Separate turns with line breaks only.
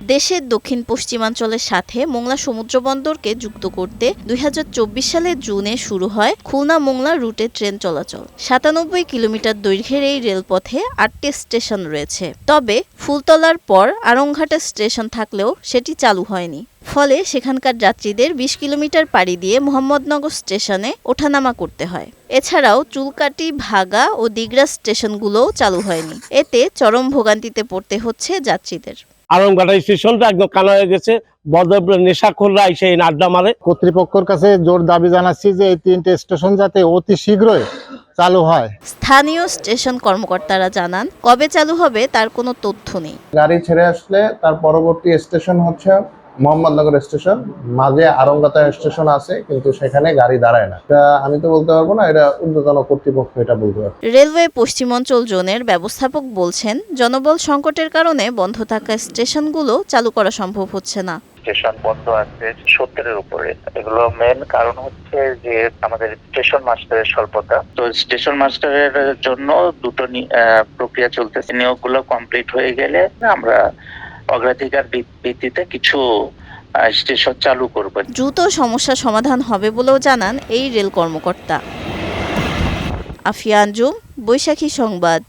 দেশের দক্ষিণ পশ্চিমাঞ্চলের সাথে মোংলা সমুদ্র বন্দরকে যুক্ত করতে ২০২৪ সালের জুনে শুরু হয় খুলনা মোংলা রুটে ট্রেন চলাচল। ৯৭ কিলোমিটার দৈর্ঘ্যের এই রেলপথে ৮টি স্টেশন রয়েছে। তবে ফুলতলার পর আড়ংঘাটা স্টেশন থাকলেও সেটি চালু হয়নি। ফলে সেখানকার যাত্রীদের ২০ কিলোমিটার পাড়ি দিয়ে মোহাম্মদনগর স্টেশনে ওঠানামা করতে হয়। এছাড়াও চুলকাটি, ভাগা ও দিগড়া স্টেশনগুলোও চালু হয়নি। এতে চরম ভোগান্তিতে পড়তে হচ্ছে যাত্রীদের।
আড়ংঘাটা স্টেশনটা একদম কানা হয়ে গেছে। নেশাখোররা এসে আড্ডা মারে।
কর্তৃপক্ষের কাছে জোর দাবি জানাচ্ছি যে এই 3টে স্টেশন যাতে অতি শীঘ্রই চালু হয়।
স্থানীয় স্টেশন কর্মকর্তারা জানান, কবে চালু হবে তার কোনো তথ্য নেই।
গাড়ি ছেড়ে আসলে তার পরবর্তী স্টেশন হচ্ছে মোহাম্মদনগর স্টেশন। মাঝে আড়ংঘাটা স্টেশন আছে, কিন্তু সেখানে গাড়ি দাঁড়ায় না। এটা আমি তো বলতে পারবো না, এটা ঊর্ধ্বতন কর্তৃপক্ষ এটা বলতে পারবে।
রেলওয়ে পশ্চিমাঞ্চল জোনের ব্যবস্থাপক বলছেন, জনবল সংকটের কারণে বন্ধ থাকা স্টেশনগুলো চালু করা সম্ভব হচ্ছে না।
স্টেশন বন্ধ আছে 70-এর উপরে। এগুলো মেন কারণ হচ্ছে যে আমাদের স্টেশন মাস্টারের স্বল্পতা। তো স্টেশন মাস্টারের জন্য দুটো প্রক্রিয়া চলতেছে। নিয়োগগুলো কমপ্লিট হয়ে গেলে আমরা অগ্রাধিকার ভিত্তিতে কিছু স্টেশন চালু করব।
দ্রুত সমস্যা সমাধান হবে বলেও জানান এই রেল কর্মকর্তা। আফিয়া আঞ্জুম, বৈশাখী সংবাদ।